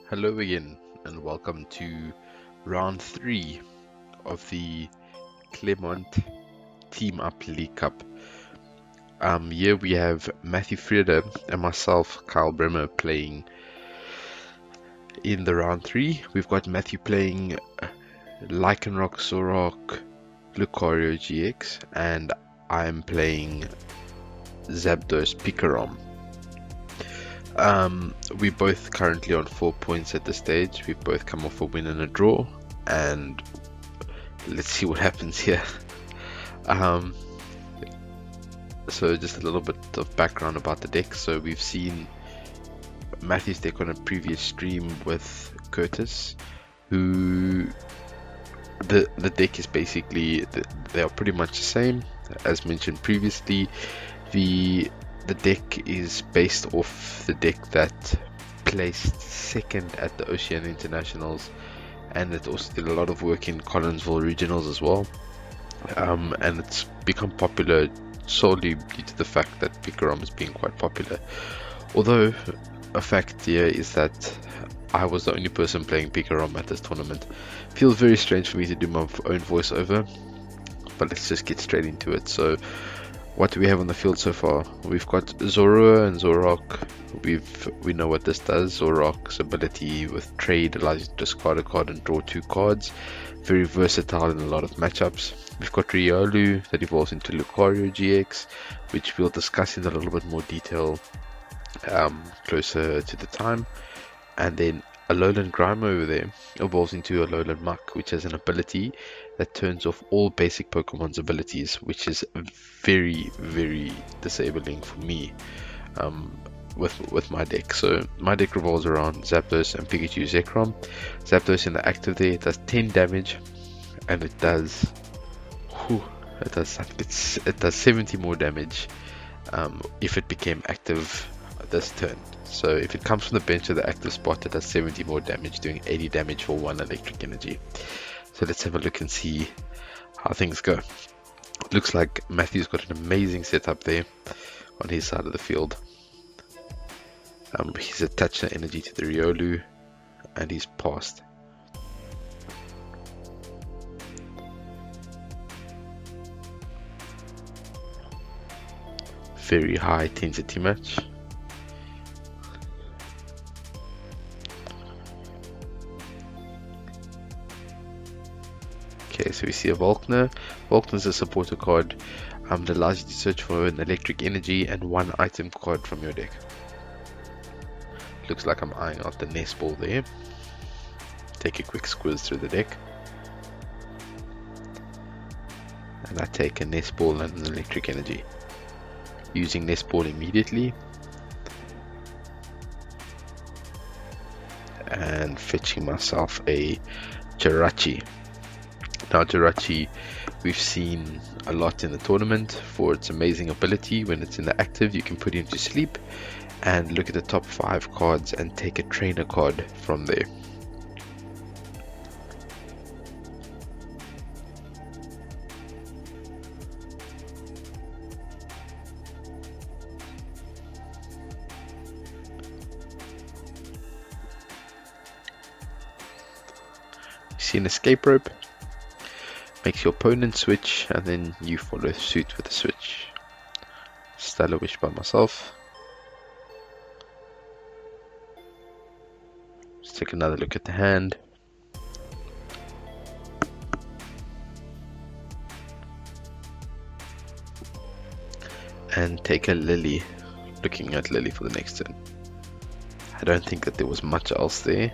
Hello again, and welcome to round 3 of the Claremont Team Up League Cup. Here we have Matthew Frieda and myself, Kyle Bremer, playing in the round 3. We've got Matthew playing Lycanroc, Zorok, Lucario GX, and I'm playing Zapdos Pikarom. We're both currently on 4 points at this stage. We've both come off a win and a draw, and let's see what happens here. So just a little bit of background about the deck. So we've seen Matthew's deck on a previous stream with Curtis, who the deck is basically, they are pretty much the same as mentioned previously. The deck is based off the deck that placed second at the Oceania Internationals, and it also did a lot of work in Collinsville Regionals as well. And it's become popular solely due to the fact that Pikarom is being quite popular. Although a fact here is that I was the only person playing Pikarom at this tournament. Feels very strange for me to do my own voiceover, but let's just get straight into it. So what do we have on the field so far? We've got Zorua and Zorok. We know what this does. Zorok's ability with trade allows you to discard a card and draw 2 cards. Very versatile in a lot of matchups. We've got Riolu that evolves into Lucario GX, which we'll discuss in a little bit more detail closer to the time. And then Alolan Grime over there evolves into Alolan Muck, which has an ability that turns off all basic Pokemon's abilities, which is very, very disabling for me with my deck. So my deck revolves around Zapdos and Pikachu Zekrom. Zapdos in the active there, it does 10 damage, and it does 70 more damage if it became active this turn. So if it comes from the bench to the active spot, it does 70 more damage, doing 80 damage for 1 electric energy. So let's have a look and see how things go. Looks like Matthew's got an amazing setup there on his side of the field. He's attached the energy to the Riolu, and he's passed. Very high intensity match. Okay, so we see a Volkner. Volkner is a supporter card that allows you to search for an electric energy and 1 item card from your deck. Looks like I'm eyeing out the Nest Ball there. Take a quick squiz through the deck. And I take a Nest Ball and an electric energy. Using Nest Ball immediately. And fetching myself a Jirachi. Now Jirachi, we've seen a lot in the tournament for its amazing ability. When it's in the active, you can put it into sleep and look at the top 5 cards and take a trainer card from there. You see an escape rope. Makes your opponent switch, and then you follow suit with the switch. Stellar Wish by myself. Let's take another look at the hand. And take a Lily. Looking at Lily for the next turn. I don't think that there was much else there.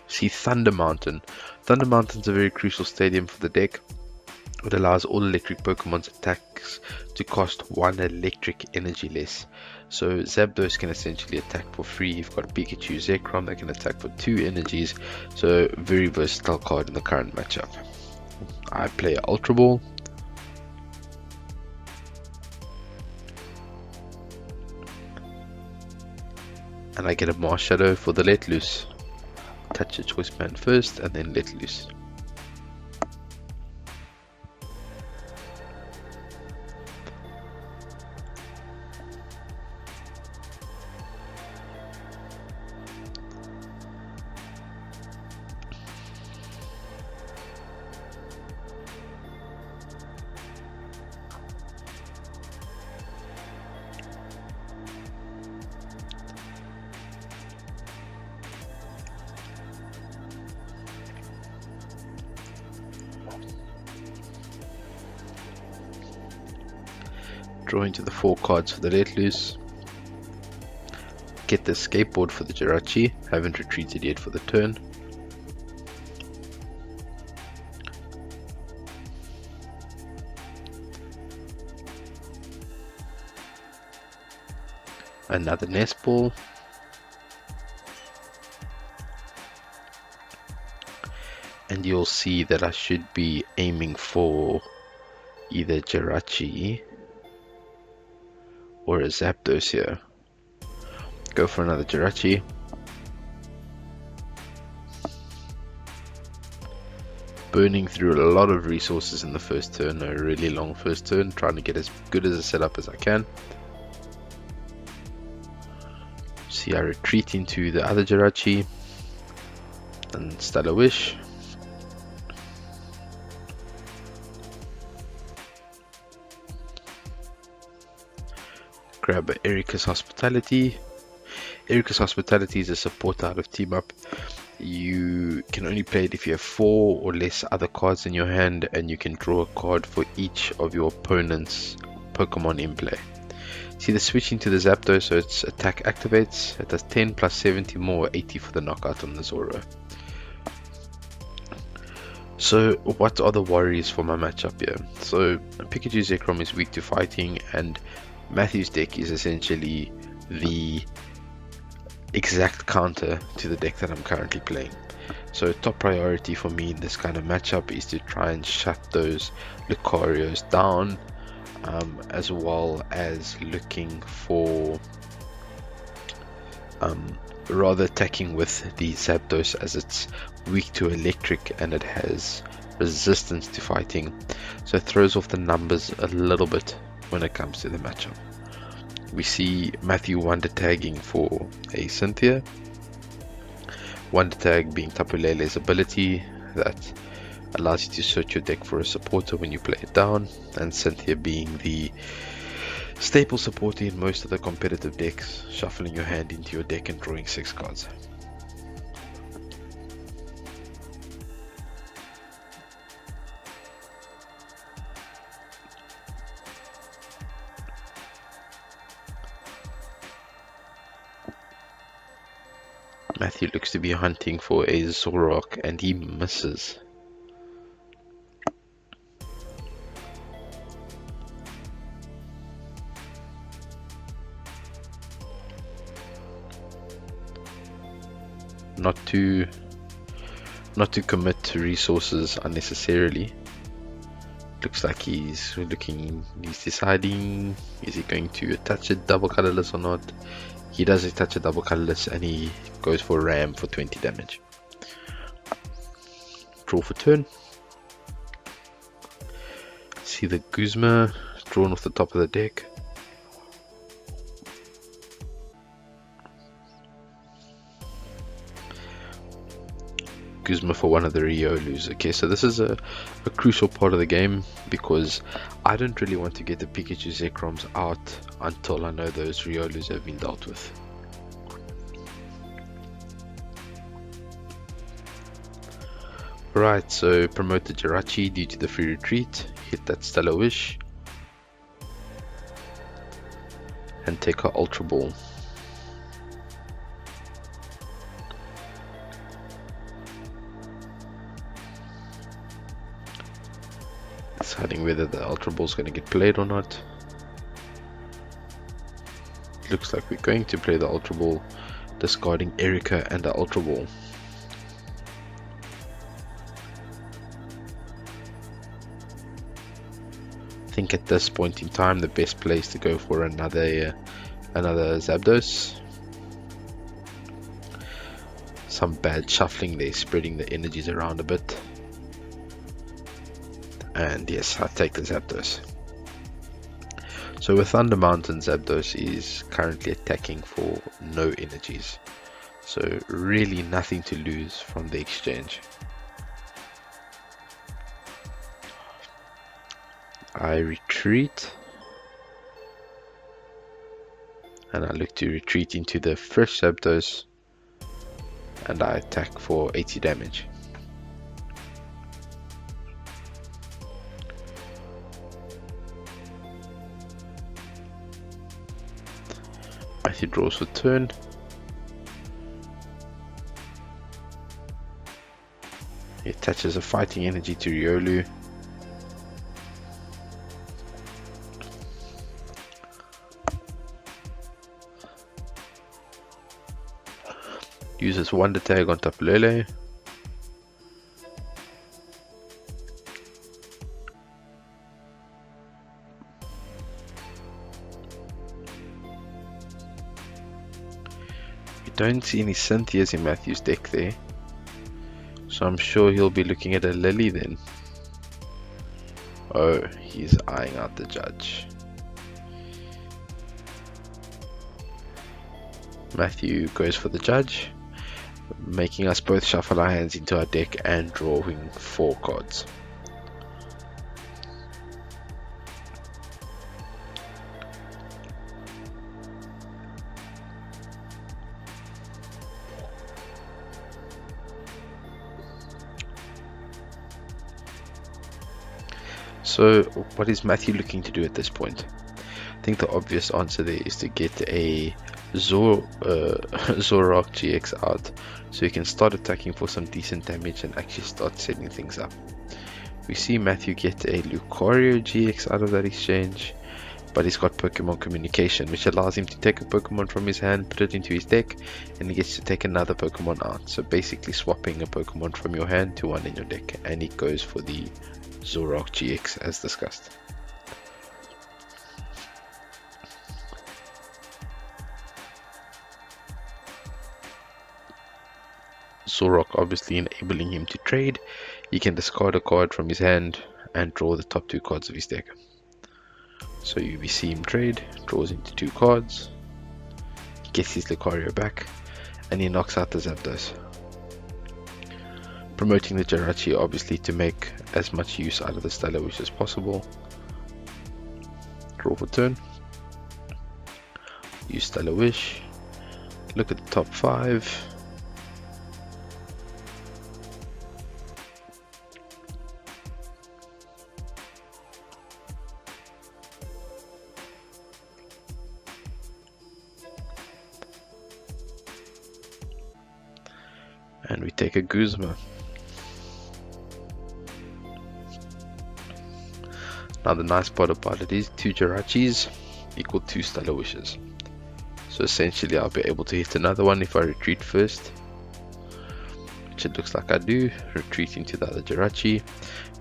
See Thunder Mountain. Thunder Mountain's a very crucial stadium for the deck. It allows all electric Pokemon's attacks to cost 1 electric energy less. So Zapdos can essentially attack for free. You've got Pikachu Zekrom that can attack for 2 energies. So very versatile card in the current matchup. I play Ultra Ball. And I get a Marshadow for the Let Loose. attach a choice band first and then let loose. Draw into the 4 cards for the let loose. Get the skateboard for the Jirachi, haven't retreated yet for the turn. Another nest ball. And you'll see that I should be aiming for either Jirachi or a Zapdos here. Go for another Jirachi. Burning through a lot of resources in the first turn, a really long first turn, trying to get as good as a setup as I can. See, I retreat into the other Jirachi and Stellar Wish. Grab Erika's Hospitality. Erika's Hospitality is a support out of Team Up. You can only play it if you have 4 or less other cards in your hand, and you can draw a card for each of your opponent's Pokemon in play. See the switching to the Zapdos, so its attack activates. It does 10 plus 70 more, 80 for the knockout on the Zoro. So what are the worries for my matchup here? So Pikachu Zekrom is weak to fighting, and Matthew's deck is essentially the exact counter to the deck that I'm currently playing. So top priority for me in this kind of matchup is to try and shut those Lucarios down, as well as looking for rather attacking with the Zapdos, as it's weak to electric and it has resistance to fighting, so it throws off the numbers a little bit when it comes to the matchup. We see Matthew Wonder tagging for a Cynthia. Wonder tag being Tapu Lele's ability that allows you to search your deck for a supporter when you play it down, and Cynthia being the staple supporter in most of the competitive decks, shuffling your hand into your deck and drawing 6 cards. Matthew looks to be hunting for a Zoroark and he misses. Not to commit to resources unnecessarily. Looks like he's deciding, is he going to attach a double colorless or not? He does attach a double colorless and he goes for Ram for 20 damage. Draw for turn. See the Guzma drawn off the top of the deck. Guzma for one of the Riolus. Okay, so this is a crucial part of the game because I don't really want to get the Pikachu Zekroms out until I know those Riolus have been dealt with. Right, so promote the Jirachi due to the free retreat, hit that Stellar Wish, and take our Ultra Ball. Deciding whether the Ultra Ball is going to get played or not. Looks like we're going to play the Ultra Ball, discarding Erika and the Ultra Ball. I think at this point in time the best place to go for another Zapdos. some bad shuffling there, spreading the energies around a bit. And yes, I take the Zapdos. So with Thunder Mountain, Zapdos is currently attacking for no energies. So really nothing to lose from the exchange. I retreat. And I look to retreat into the fresh Zapdos. And I attack for 80 damage. Matthew draws for turn. He attaches a fighting energy to Riolu. Uses Wonder Tag on Tapulele. We don't see any Cynthias in Matthew's deck there, so I'm sure he'll be looking at a Lily then. Oh, he's eyeing out the judge. Matthew goes for the judge, making us both shuffle our hands into our deck and drawing 4 cards. So what is Matthew looking to do at this point? I think the obvious answer there is to get a Zoroark GX out, so he can start attacking for some decent damage and actually start setting things up. We see Matthew get a Lucario GX out of that exchange, but he's got Pokemon Communication, which allows him to take a Pokemon from his hand, put it into his deck, and he gets to take another Pokemon out. So basically swapping a Pokemon from your hand to one in your deck, and he goes for the Zoroark GX as discussed. Zoroark obviously enabling him to trade. He can discard a card from his hand and draw the top 2 cards of his deck. So we see him trade, draws into 2 cards, gets his Lucario back, and he knocks out the Zapdos. Promoting the Jirachi obviously to make as much use out of the Stellar Wish as possible. Draw for turn. Use Stellar Wish. Look at the top 5. And we take a Guzma. Now the nice part about it is 2 Jirachis equal 2 Stellar Wishes. So essentially I'll be able to hit another one if I retreat first, which it looks like I do. Retreat into the other Jirachi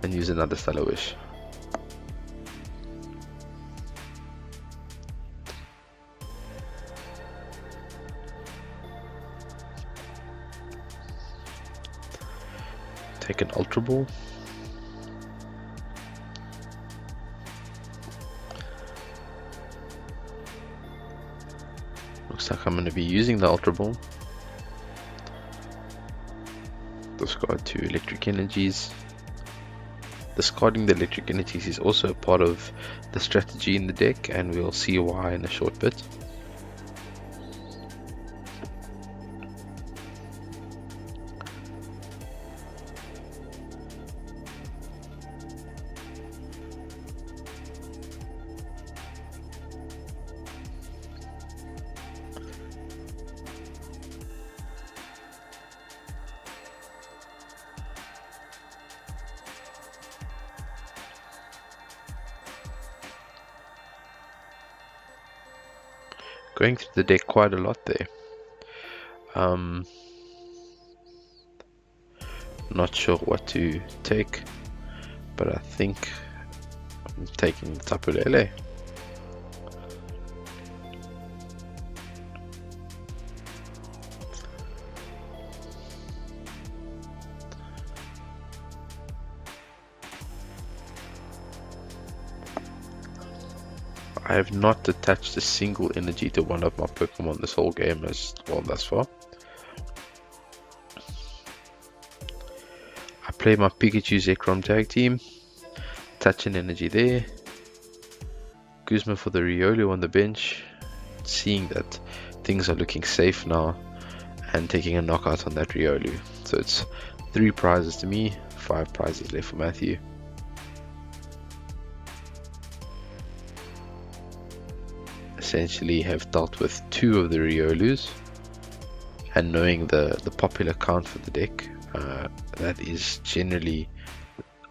and use another Stellar Wish. Take an Ultra Ball. Looks like I'm going to be using the Ultra Ball. Discard 2 electric energies. Discarding the electric energies is also a part of the strategy in the deck, and we'll see why in a short bit. Going through the deck quite a lot there. Not sure what to take, but I think I'm taking the Tapulele. I have not attached a single energy to one of my Pokemon this whole game as well thus far. I play my Pikachu Zekrom tag team, attach an energy there, Guzma for the Riolu on the bench, seeing that things are looking safe now, and taking a knockout on that Riolu. So it's 3 prizes to me, 5 prizes left for Matthew. Essentially have dealt with 2 of the Riolus, and knowing the popular count for the deck, that is generally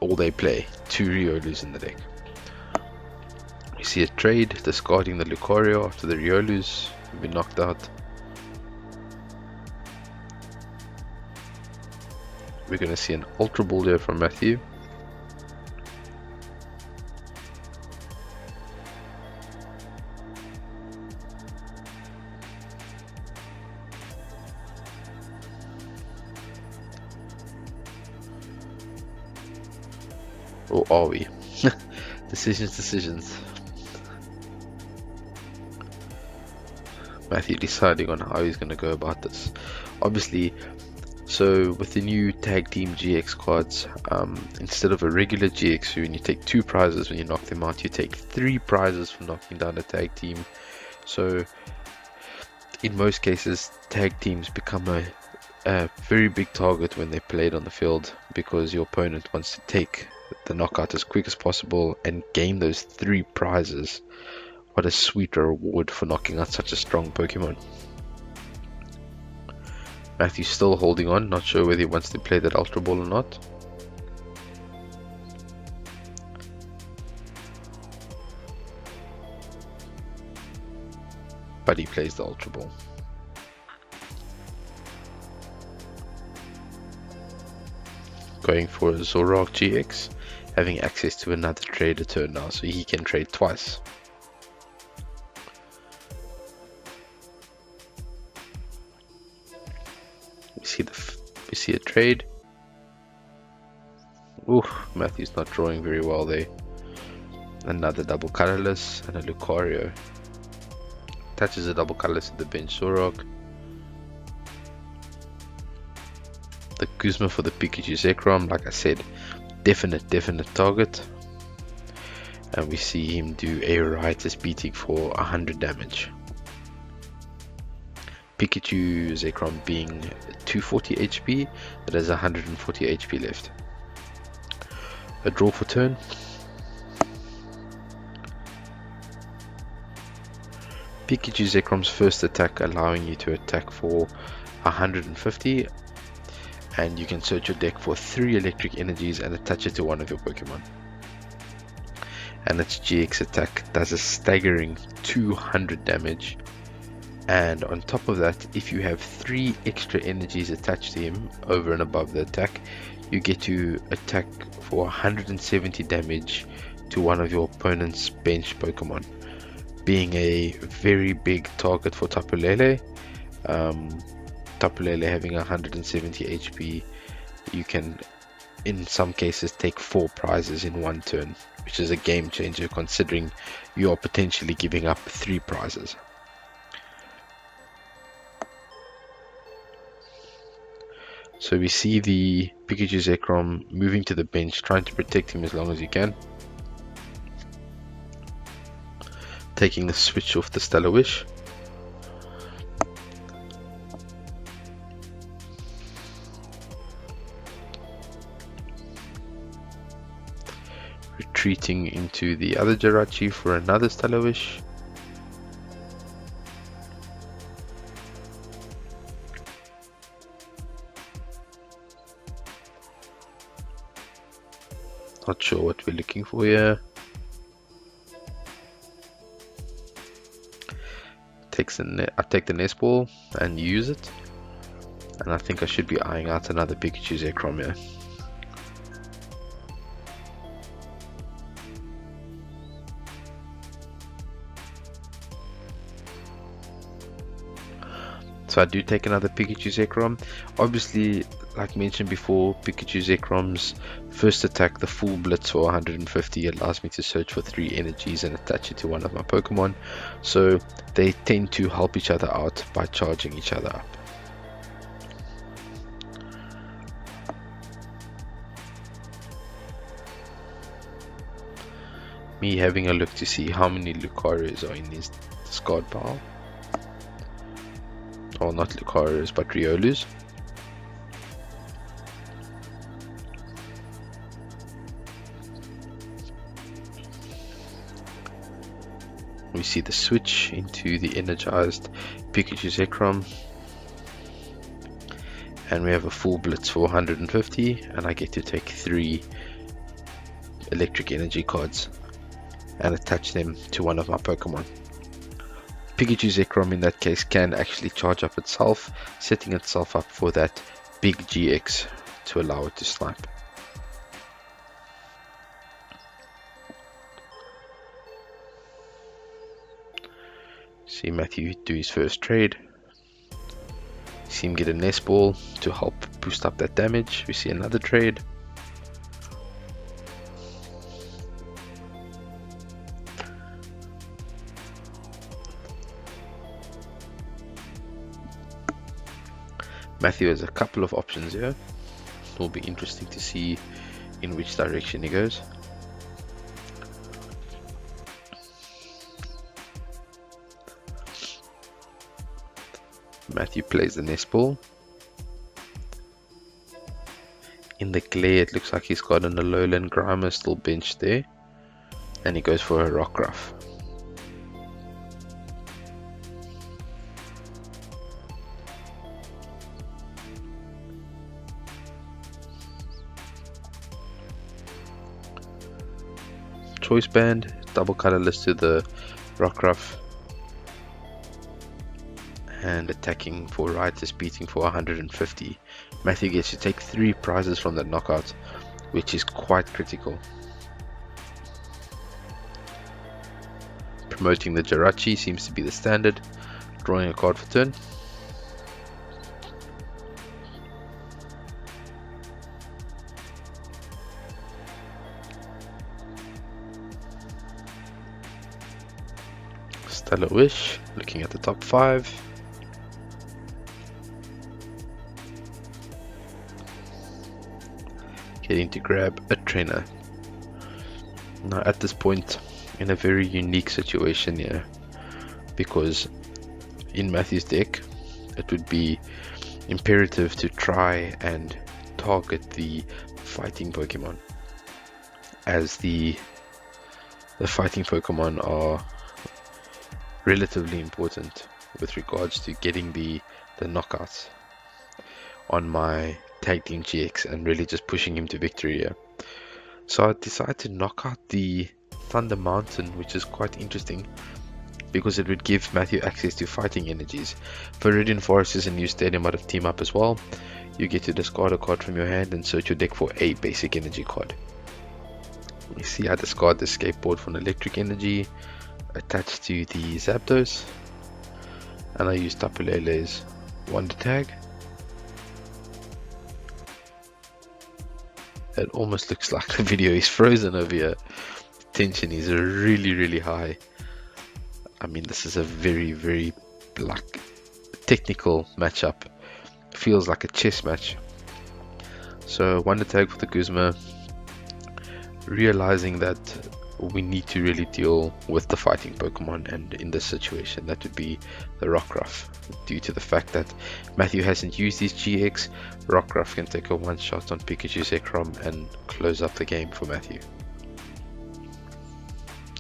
all they play, 2 Riolus in the deck. We see a trade, discarding the Lucario after the Riolus have been knocked out. We're going to see an Ultra Ball there from Matthew. Or are we? Decisions. Matthew deciding on how he's going to go about this. Obviously, so with the new Tag Team GX cards, instead of a regular GX when you take 2 prizes when you knock them out, you take 3 prizes for knocking down a tag team. So in most cases, tag teams become a very big target when they're played on the field, because your opponent wants to take the knockout as quick as possible and gain those 3 prizes. What a sweet reward for knocking out such a strong Pokemon. Matthew's still holding on, not sure whether he wants to play that Ultra Ball or not. But he plays the Ultra Ball. Going for a Zoroark GX, having access to another trader turn now, so he can trade twice. We see a trade. Ooh, Matthew's not drawing very well there. Another double colorless and a Lucario. Touches a double colorless at the bench Zoroark. The Guzma for the Pikachu Zekrom, like I said, definite target. And we see him do a Riotous Beating for 100 damage. Pikachu Zekrom being 240 HP, it has 140 HP left. A draw for turn. Pikachu Zekrom's first attack allowing you to attack for 150, and you can search your deck for 3 electric energies and attach it to one of your Pokemon. And its GX attack does a staggering 200 damage. And on top of that, if you have 3 extra energies attached to him over and above the attack, you get to attack for 170 damage to one of your opponent's bench Pokemon, being a very big target for Tapu Lele. Tapu Lele having 170 HP, you can in some cases take 4 prizes in one turn, which is a game changer considering you are potentially giving up 3 prizes. So we see the Pikachu Zekrom moving to the bench, trying to protect him as long as you can. Taking the switch off the Stellar Wish. Retreating into the other Jirachi for another Stellar Wish. Not sure what we're looking for here. I take the nest ball and use it, and I think I should be eyeing out another Pikachu Zekrom here. So I do take another Pikachu Zekrom. Obviously, like mentioned before, Pikachu Zekrom's first attack, the full blitz for 150, allows me to search for 3 energies and attach it to one of my Pokemon. So they tend to help each other out by charging each other up. Me having a look to see how many Lucarios are in this discard pile. Or not Lucarios, but Riolus. We see the switch into the energized Pikachu Zekrom. And we have a full blitz for 150, and I get to take 3 electric energy cards and attach them to one of my Pokemon. Pikachu Zekrom in that case can actually charge up itself, setting itself up for that big GX to allow it to snipe. See Matthew do his first trade. See him get a nest ball to help boost up that damage. We see another trade. Matthew has a couple of options here. It will be interesting to see in which direction he goes. Matthew plays the nest ball. In the glare, it looks like he's got an Alolan Grimer still benched there. And he goes for a Rockruff. Choice Band, double colorless to the Rockruff. And attacking for Riotous Beating for 150. Matthew gets to take 3 prizes from that knockout, which is quite critical. Promoting the Jirachi seems to be the standard. Drawing a card for turn. Stellar Wish, looking at the top 5. Getting to grab a trainer. Now at this point, in a very unique situation here, because in Matthew's deck, it would be imperative to try and target the fighting Pokemon, as the fighting Pokemon are relatively important with regards to getting the knockouts on my tag team GX and really just pushing him to victory here. So I decided to knock out the Thunder Mountain, which is quite interesting because it would give Matthew access to fighting energies. Viridian Forest is a new stadium out of Team Up as well. You get to discard a card from your hand and search your deck for a basic energy card. You see I discard the skateboard for an electric energy attached to the Zapdos, and I use Tapu Lele's Wonder Tag. It almost looks like the video is frozen over here. Tension is really high. I mean, this is a very like technical matchup. Feels like a chess match. So Wonder Tag for the Guzma, realizing that we need to really deal with the fighting Pokemon, and in this situation that would be the Rockruff. Due to the fact that Matthew hasn't used his GX, Rockruff can take a one shot on Pikachu Zekrom and close up the game for Matthew.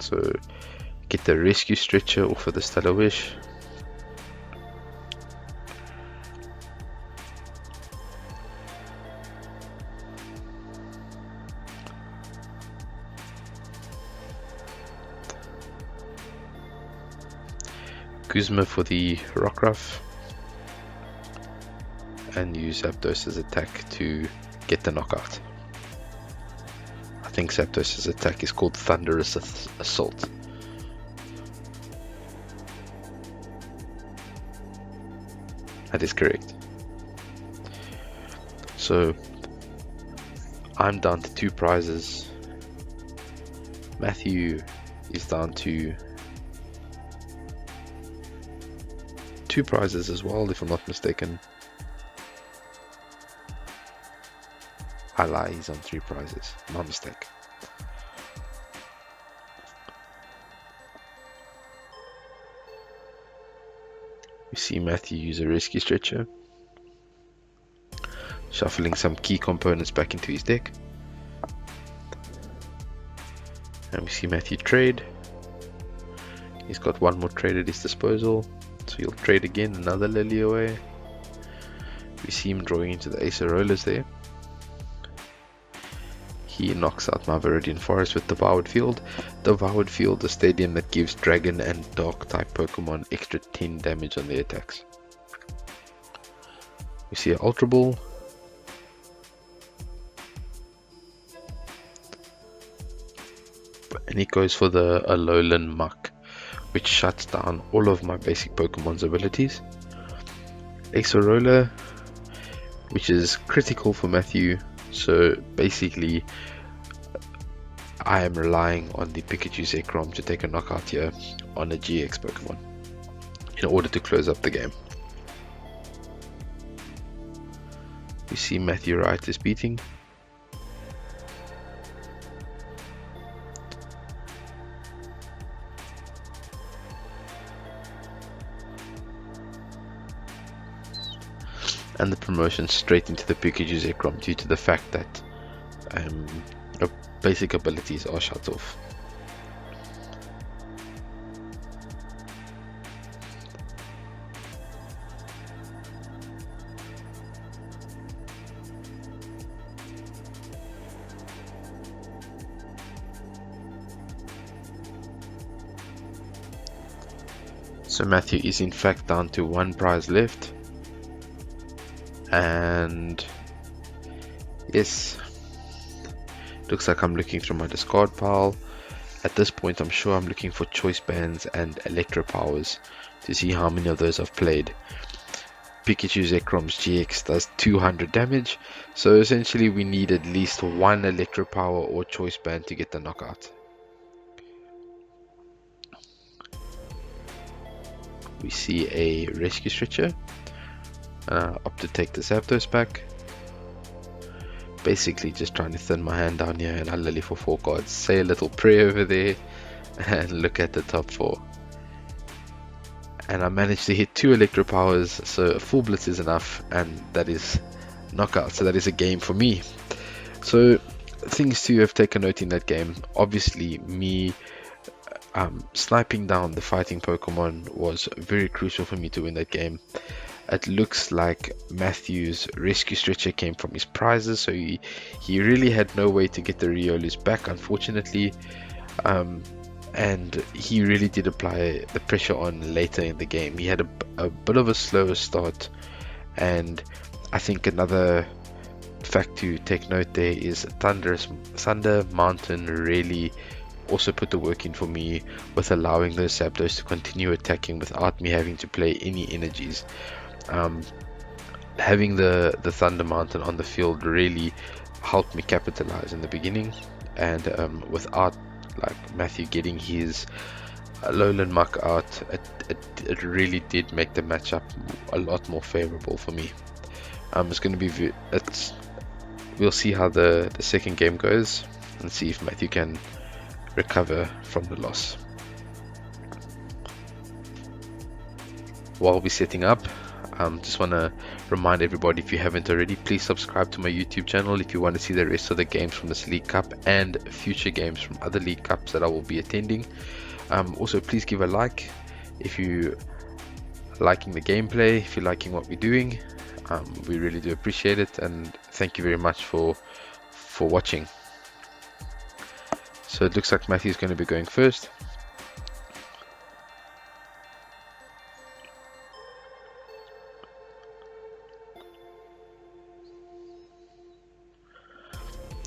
So get the Rescue Stretcher off of the Stellar Wish. Guzma for the Rockruff, and use Zapdos' attack to get the knockout. I think Zapdos' attack is called Thunderous Assault. That is correct. So I'm down to 2 prizes. Matthew is down to 2 prizes as well, if I'm not mistaken. I lie, he's on 3 prizes. My mistake. We see Matthew use a rescue stretcher, shuffling some key components back into his deck. And we see Matthew trade. He's got 1 more trade at his disposal, so he'll trade again, another Lily away. We see him drawing into the Ace of Rollers there. He knocks out my Viridian Forest with Devoured Field. Devoured Field, a stadium that gives Dragon and Dark type Pokemon extra 10 damage on their attacks. We see an Ultra Ball. And he goes for the Alolan Muck, which shuts down all of my basic Pokemon's abilities. Acerola, which is critical for Matthew, so basically I am relying on the Pikachu Zekrom to take a knockout here on a GX Pokemon in order to close up the game. We see Matthew Wright is beating. And the promotion straight into the Pikachu Zekrom due to the fact that basic abilities are shut off. So Matthew is in fact down to 1 prize left. And yes, looks like I'm looking through my discard pile. At this point I'm sure I'm looking for choice bands and electro powers to see how many of those I've played. Pikachu Zekrom's GX does 200 damage, so essentially we need at least 1 electro power or choice band to get the knockout. We see a rescue stretcher. Up to take the Zapdos back. Basically just trying to thin my hand down here, and I lily for 4 cards, say a little prayer over there and look at the top 4. And I managed to hit 2 electro powers, so a full blitz is enough, and that is knockout, so that is a game for me. So things to have taken note in that game, obviously me sniping down the fighting Pokemon was very crucial for me to win that game. It looks like Matthew's rescue stretcher came from his prizes, so he really had no way to get the Riolus back, unfortunately, and he really did apply the pressure on later in the game. He had a bit of a slower start, and I think another fact to take note there is Thunder Mountain really also put the work in for me with allowing those Zapdos to continue attacking without me having to play any energies. Having the Thunder Mountain on the field really helped me capitalize in the beginning, and without like Matthew getting his Alolan Muck out, it really did make the matchup a lot more favorable for me. It's going to be we'll see how the second game goes and see if Matthew can recover from the loss. While we're setting up, just want to remind everybody, if you haven't already, please subscribe to my YouTube channel if you want to see the rest of the games from this League Cup and future games from other League Cups that I will be attending. Also, please give a like if you are liking the gameplay, if you're liking what we're doing. We really do appreciate it, and thank you very much for watching. So it looks like Matthew's going to be going first.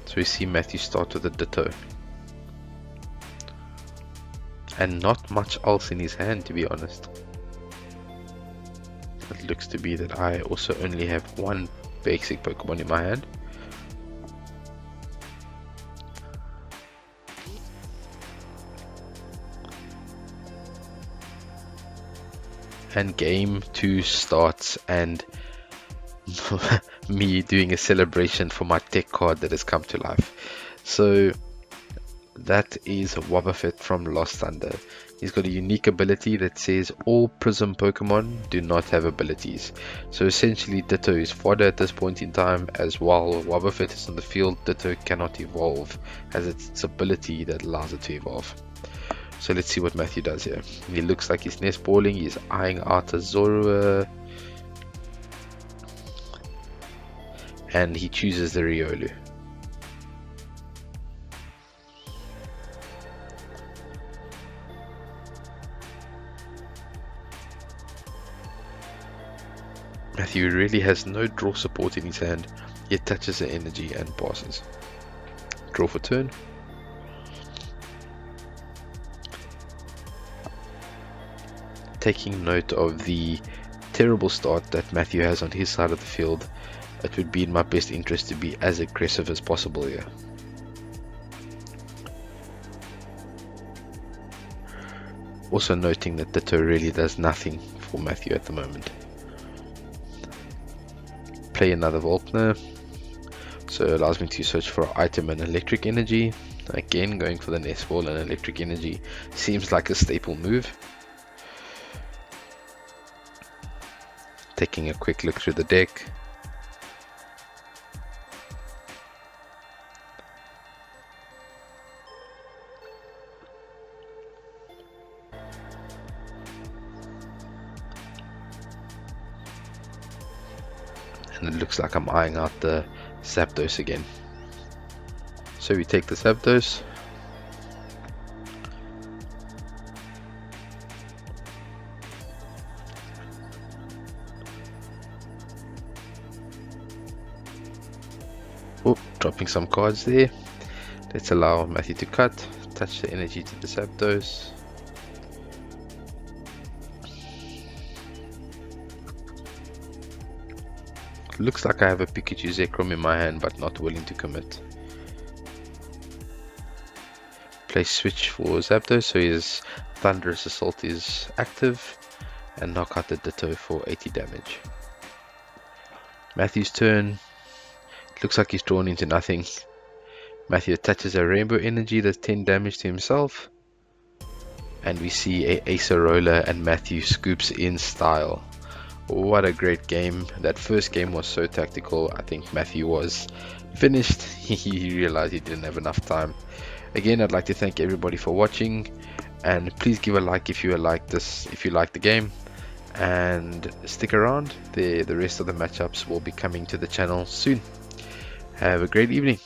So we see Matthew start with a Ditto. And not much else in his hand, to be honest. It looks to be that I also only have one basic Pokemon in my hand. And game 2 starts, and me doing a celebration for my tech card that has come to life. So that is Wobbuffet from Lost Thunder. He's got a unique ability that says all Prism Pokemon do not have abilities. So essentially Ditto is fodder at this point in time, as while Wobbuffet is on the field, Ditto cannot evolve, as it's its ability that allows it to evolve. So let's see what Matthew does here. He looks like he's nest balling, he's eyeing out a Zorua, and he chooses the Riolu. Matthew really has no draw support in his hand, yet touches the energy and passes. Draw for turn. Taking note of the terrible start that Matthew has on his side of the field, it would be in my best interest to be as aggressive as possible here. Also noting that Ditto really does nothing for Matthew at the moment. Play another Volkner, so it allows me to search for an item and electric energy. Again, going for the nest ball and electric energy seems like a staple move. Taking a quick look through the deck. And it looks like I'm eyeing out the Zapdos again. So we take the Zapdos. Oh, dropping some cards there. Let's allow Matthew to cut. Touch the energy to the Zapdos. Looks like I have a Pikachu Zekrom in my hand, but not willing to commit. Play switch for Zapdos, so his Thunderous Assault is active, and knock out the Ditto for 80 damage. Matthew's turn. Looks like he's drawn into nothing. Matthew attaches a Rainbow Energy, does 10 damage to himself. And we see a Acerola, and Matthew scoops in style. What a great game. That first game was so tactical. I think Matthew was finished. He realized he didn't have enough time. Again, I'd like to thank everybody for watching, and please give a like if you like the game, and stick around. The rest of the matchups will be coming to the channel soon. Have a great evening.